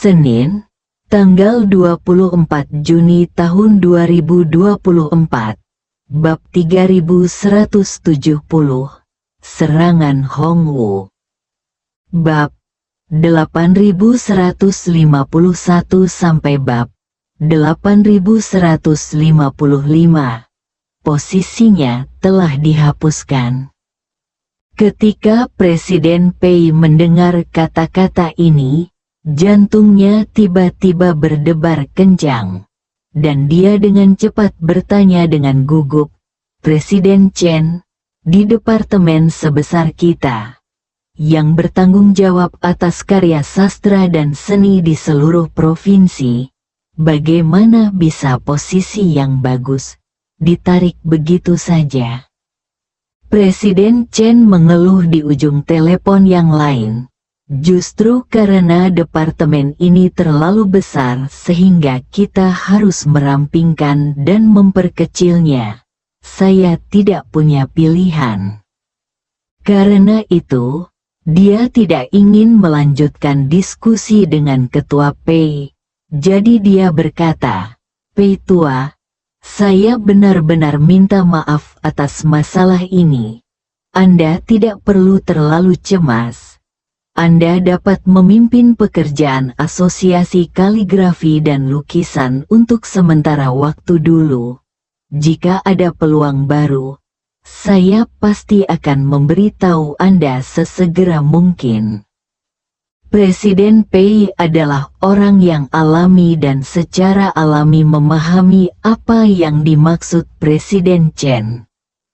Senin, tanggal 24 Juni tahun 2024, bab 3170, Serangan Hongwu. Bab 8151 sampai bab 8155. Posisinya telah dihapuskan. Ketika Presiden Pei mendengar kata-kata ini, jantungnya tiba-tiba berdebar kencang, dan dia dengan cepat bertanya dengan gugup, "Presiden Chen, di departemen sebesar kita, yang bertanggung jawab atas karya sastra dan seni di seluruh provinsi, bagaimana bisa posisi yang bagus ditarik begitu saja?" Presiden Chen mengeluh di ujung telepon yang lain. "Justru karena departemen ini terlalu besar sehingga kita harus merampingkan dan memperkecilnya. Saya tidak punya pilihan." Karena itu, dia tidak ingin melanjutkan diskusi dengan Ketua Pei. Jadi dia berkata, "Pei Tua, saya benar-benar minta maaf atas masalah ini. Anda tidak perlu terlalu cemas. Anda dapat memimpin pekerjaan Asosiasi Kaligrafi dan Lukisan untuk sementara waktu dulu. Jika ada peluang baru, saya pasti akan memberitahu Anda sesegera mungkin." Presiden Pei adalah orang yang alami dan secara alami memahami apa yang dimaksud Presiden Chen.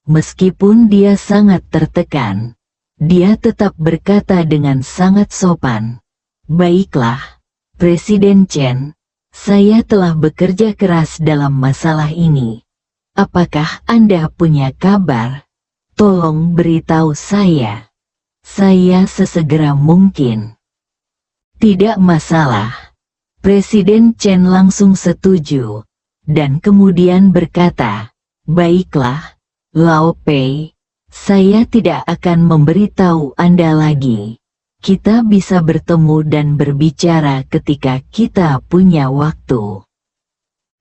Meskipun dia sangat tertekan, dia tetap berkata dengan sangat sopan, "Baiklah, Presiden Chen, saya telah bekerja keras dalam masalah ini. Apakah Anda punya kabar? Tolong beritahu saya. Saya sesegera mungkin." "Tidak masalah." Presiden Chen langsung setuju, dan kemudian berkata, "Baiklah, Lao Pei, saya tidak akan memberitahu Anda lagi. Kita bisa bertemu dan berbicara ketika kita punya waktu."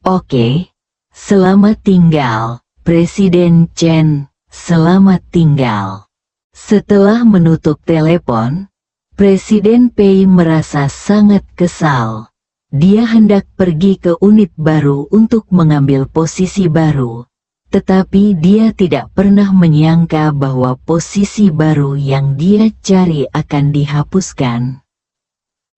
"Oke, selamat tinggal, Presiden Chen, selamat tinggal." Setelah menutup telepon, Presiden Pei merasa sangat kesal. Dia hendak pergi ke unit baru untuk mengambil posisi baru, tetapi dia tidak pernah menyangka bahwa posisi baru yang dia cari akan dihapuskan.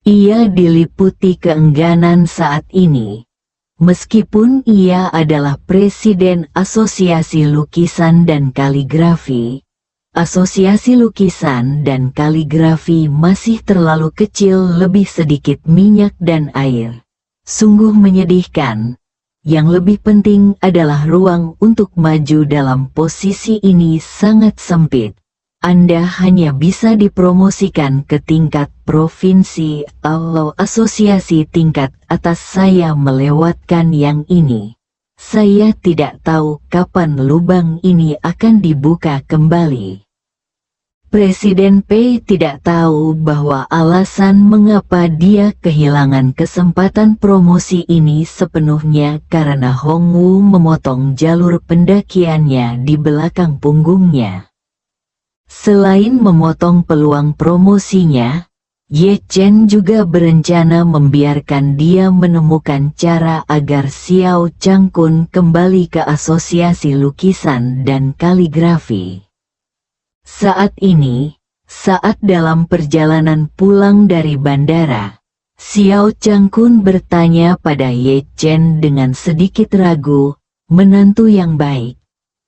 Ia diliputi keengganan saat ini. Meskipun ia adalah Presiden Asosiasi Lukisan dan Kaligrafi, Asosiasi Lukisan dan Kaligrafi masih terlalu kecil, lebih sedikit minyak dan air. Sungguh menyedihkan. Yang lebih penting adalah ruang untuk maju dalam posisi ini sangat sempit. Anda hanya bisa dipromosikan ke tingkat provinsi atau asosiasi tingkat atas. Saya melewatkan yang ini. Saya tidak tahu kapan lubang ini akan dibuka kembali. Presiden Pei tidak tahu bahwa alasan mengapa dia kehilangan kesempatan promosi ini sepenuhnya karena Hongwu memotong jalur pendakiannya di belakang punggungnya. Selain memotong peluang promosinya, Ye Chen juga berencana membiarkan dia menemukan cara agar Xiao Changkun kembali ke Asosiasi Lukisan dan Kaligrafi. Saat ini, saat dalam perjalanan pulang dari bandara, Xiao Changkun bertanya pada Ye Chen dengan sedikit ragu, "Menantu yang baik,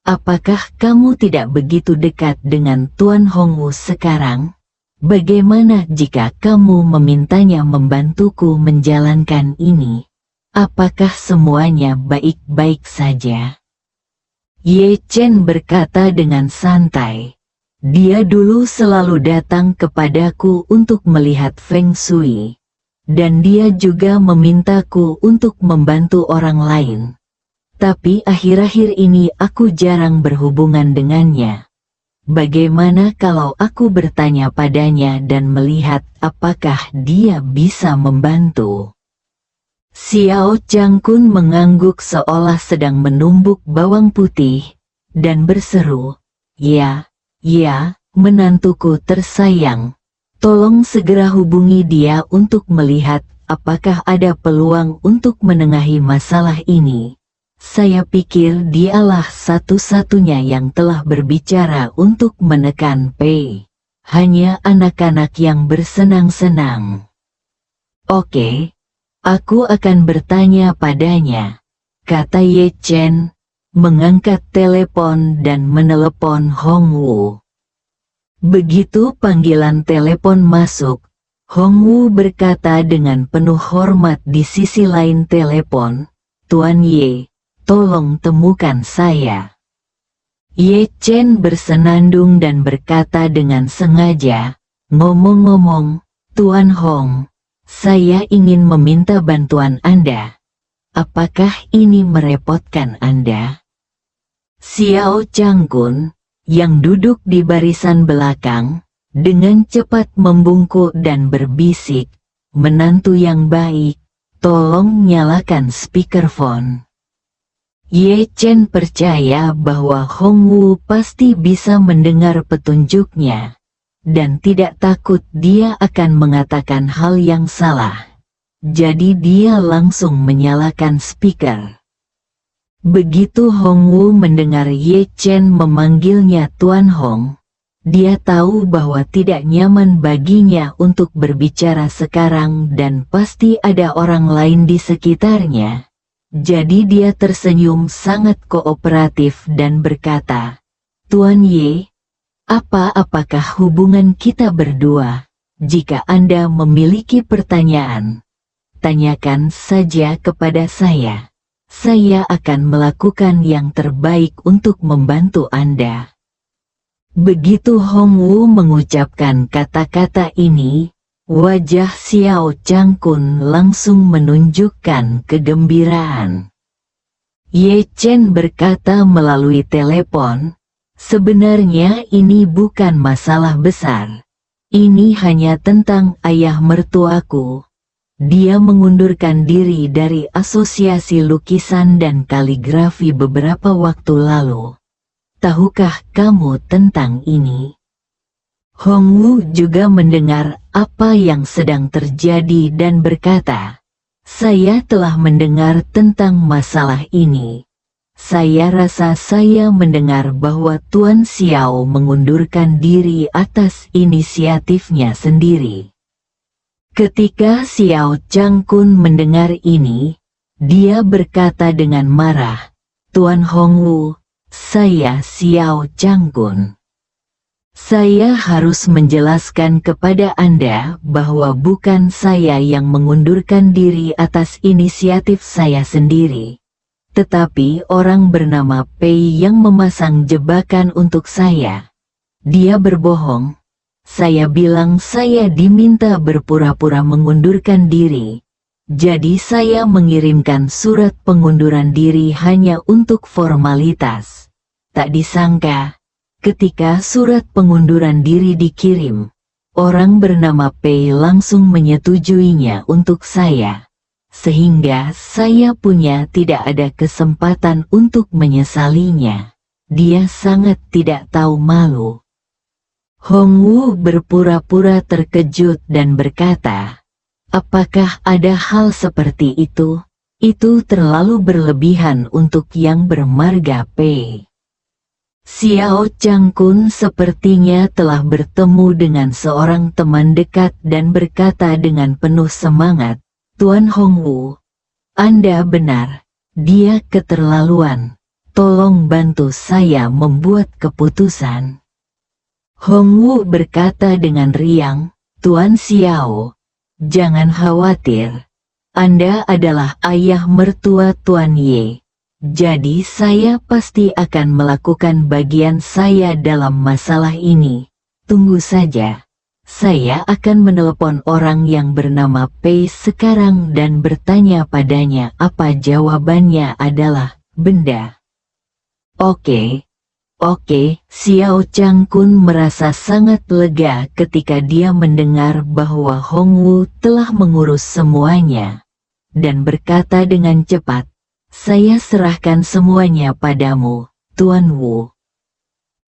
apakah kamu tidak begitu dekat dengan Tuan Hongwu sekarang? Bagaimana jika kamu memintanya membantuku menjalankan ini? Apakah semuanya baik-baik saja?" Ye Chen berkata dengan santai, "Dia dulu selalu datang kepadaku untuk melihat Feng Shui, dan dia juga memintaku untuk membantu orang lain. Tapi akhir-akhir ini aku jarang berhubungan dengannya. Bagaimana kalau aku bertanya padanya dan melihat apakah dia bisa membantu? Xiao Changkun mengangguk seolah sedang menumbuk bawang putih, dan berseru, "Ya, menantuku tersayang. Tolong segera hubungi dia untuk melihat apakah ada peluang untuk menengahi masalah ini. Saya pikir dialah satu-satunya yang telah berbicara untuk menekan Pei. Hanya anak-anak yang bersenang-senang." "Oke, aku akan bertanya padanya," kata Ye Chen, mengangkat telepon dan menelepon Hong Wu. Begitu panggilan telepon masuk, Hong Wu berkata dengan penuh hormat di sisi lain telepon, "Tuan Ye, tolong temukan saya." Ye Chen bersenandung dan berkata dengan sengaja, "Ngomong-ngomong, Tuan Hong, saya ingin meminta bantuan Anda. Apakah ini merepotkan Anda?" Xiao Changkun, yang duduk di barisan belakang, dengan cepat membungkuk dan berbisik, "Menantu yang baik, tolong nyalakan speakerphone." Ye Chen percaya bahwa Hong Wu pasti bisa mendengar petunjuknya, dan tidak takut dia akan mengatakan hal yang salah. Jadi dia langsung menyalakan speaker. Begitu Hong Wu mendengar Ye Chen memanggilnya Tuan Hong, dia tahu bahwa tidak nyaman baginya untuk berbicara sekarang dan pasti ada orang lain di sekitarnya. Jadi dia tersenyum sangat kooperatif dan berkata, "Tuan Ye, apakah hubungan kita berdua? Jika Anda memiliki pertanyaan, tanyakan saja kepada saya. Saya akan melakukan yang terbaik untuk membantu Anda." Begitu Hong Wu mengucapkan kata-kata ini, wajah Xiao Changkun langsung menunjukkan kegembiraan. Ye Chen berkata melalui telepon, "Sebenarnya ini bukan masalah besar. Ini hanya tentang ayah mertuaku. Dia mengundurkan diri dari Asosiasi Lukisan dan Kaligrafi beberapa waktu lalu. Tahukah kamu tentang ini?" Hong Wu juga mendengar apa yang sedang terjadi dan berkata, "Saya telah mendengar tentang masalah ini. Saya rasa saya mendengar bahwa Tuan Xiao mengundurkan diri atas inisiatifnya sendiri." Ketika Xiao Changkun mendengar ini, dia berkata dengan marah, "Tuan Hong Wu, saya Xiao Changkun. Saya harus menjelaskan kepada Anda bahwa bukan saya yang mengundurkan diri atas inisiatif saya sendiri, tetapi orang bernama Pei yang memasang jebakan untuk saya. Dia berbohong. Saya bilang saya diminta berpura-pura mengundurkan diri. Jadi saya mengirimkan surat pengunduran diri hanya untuk formalitas. Tak disangka, ketika surat pengunduran diri dikirim, orang bernama Pei langsung menyetujuinya untuk saya. Sehingga saya punya tidak ada kesempatan untuk menyesalinya. Dia sangat tidak tahu malu." Hong Wu berpura-pura terkejut dan berkata, "Apakah ada hal seperti itu? Itu terlalu berlebihan untuk yang bermarga Pei." Xiao Changkun sepertinya telah bertemu dengan seorang teman dekat dan berkata dengan penuh semangat, "Tuan Hong Wu, Anda benar, dia keterlaluan. Tolong bantu saya membuat keputusan." Hong Wu berkata dengan riang, "Tuan Xiao, jangan khawatir. Anda adalah ayah mertua Tuan Ye. Jadi saya pasti akan melakukan bagian saya dalam masalah ini. Tunggu saja. Saya akan menelepon orang yang bernama Pei sekarang dan bertanya padanya apa jawabannya adalah benda." "Oke, Oke, Xiao Changkun merasa sangat lega ketika dia mendengar bahwa Hong Wu telah mengurus semuanya. Dan berkata dengan cepat, "Saya serahkan semuanya padamu, Tuan Wu."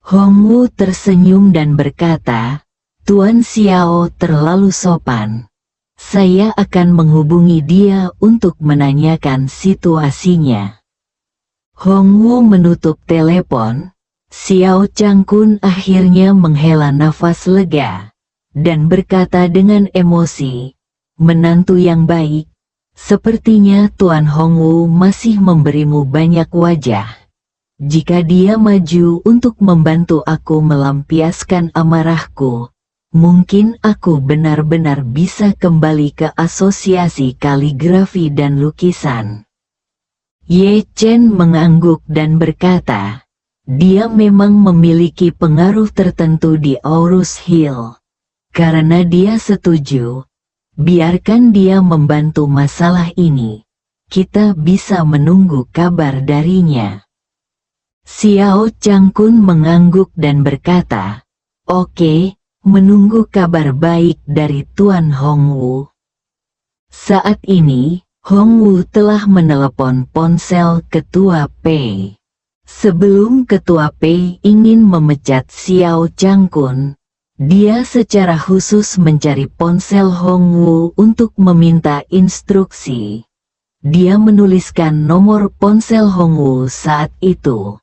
Hong Wu tersenyum dan berkata, "Tuan Xiao terlalu sopan. Saya akan menghubungi dia untuk menanyakan situasinya." Hong Wu menutup telepon. Xiao Changkun akhirnya menghela nafas lega, dan berkata dengan emosi, "Menantu yang baik, sepertinya Tuan Hong Wu masih memberimu banyak wajah. Jika dia maju untuk membantu aku melampiaskan amarahku, mungkin aku benar-benar bisa kembali ke asosiasi kaligrafi dan lukisan." Ye Chen mengangguk dan berkata, dia memang memiliki pengaruh tertentu di Aurus Hill. Karena dia setuju, biarkan dia membantu masalah ini. Kita bisa menunggu kabar darinya. Xiao Changkun mengangguk dan berkata, "Oke, menunggu kabar baik dari Tuan Hong Wu." Saat ini, Hong Wu telah menelepon ponsel Ketua Pei. Sebelum Ketua Pei ingin memecat Xiao Changkun, dia secara khusus mencari ponsel Hong Wu untuk meminta instruksi. Dia menuliskan nomor ponsel Hong Wu saat itu.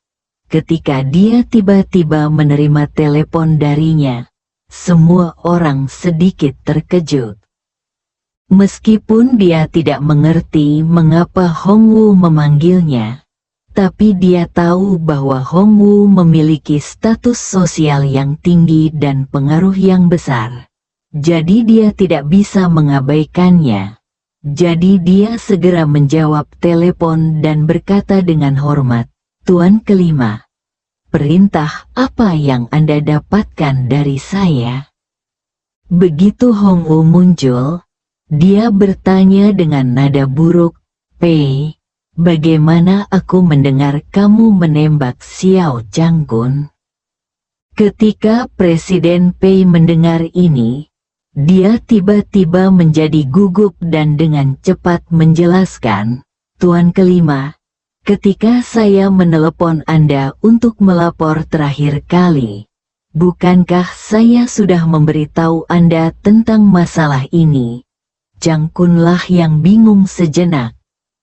Ketika dia tiba-tiba menerima telepon darinya, semua orang sedikit terkejut. Meskipun dia tidak mengerti mengapa Hong Wu memanggilnya, tapi dia tahu bahwa Hong Wu memiliki status sosial yang tinggi dan pengaruh yang besar. Jadi dia tidak bisa mengabaikannya. Jadi dia segera menjawab telepon dan berkata dengan hormat, "Tuan kelima, perintah apa yang Anda dapatkan dari saya?" Begitu Hong Wu muncul, dia bertanya dengan nada buruk, "Pei, bagaimana aku mendengar kamu menembak Xiao Changkun?" Ketika Presiden Pei mendengar ini, dia tiba-tiba menjadi gugup dan dengan cepat menjelaskan, "Tuan kelima, ketika saya menelepon Anda untuk melapor terakhir kali, bukankah saya sudah memberitahu Anda tentang masalah ini?" Changkunlah yang bingung sejenak.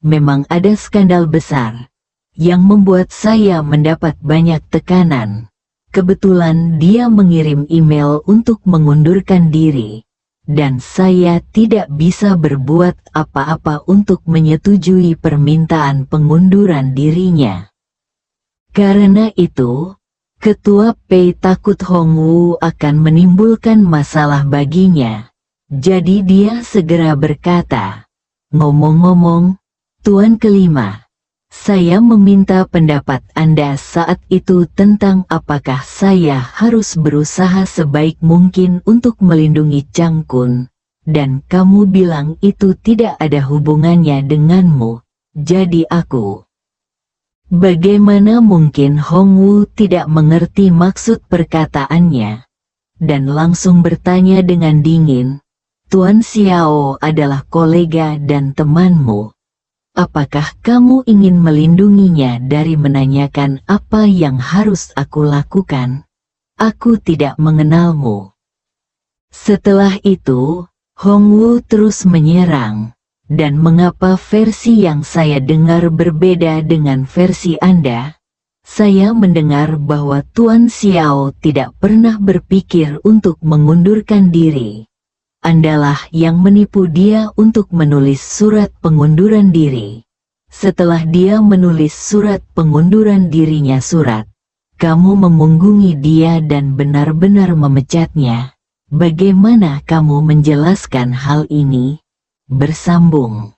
Memang ada skandal besar yang membuat saya mendapat banyak tekanan. Kebetulan dia mengirim email untuk mengundurkan diri, dan saya tidak bisa berbuat apa-apa untuk menyetujui permintaan pengunduran dirinya. Karena itu, Ketua Pei takut Hong Wu akan menimbulkan masalah baginya. Jadi dia segera berkata, "Ngomong-ngomong, Tuan kelima, saya meminta pendapat Anda saat itu tentang apakah saya harus berusaha sebaik mungkin untuk melindungi Changkun, dan kamu bilang itu tidak ada hubungannya denganmu, jadi aku." Bagaimana mungkin Hong Wu tidak mengerti maksud perkataannya, dan langsung bertanya dengan dingin, "Tuan Xiao adalah kolega dan temanmu. Apakah kamu ingin melindunginya dari menanyakan apa yang harus aku lakukan? Aku tidak mengenalmu." Setelah itu, Hong Wu terus menyerang. "Dan mengapa versi yang saya dengar berbeda dengan versi Anda? Saya mendengar bahwa Tuan Xiao tidak pernah berpikir untuk mengundurkan diri. Andalah yang menipu dia untuk menulis surat pengunduran diri. Setelah dia menulis surat pengunduran dirinya kamu memunggungi dia dan benar-benar memecatnya. Bagaimana kamu menjelaskan hal ini?" Bersambung.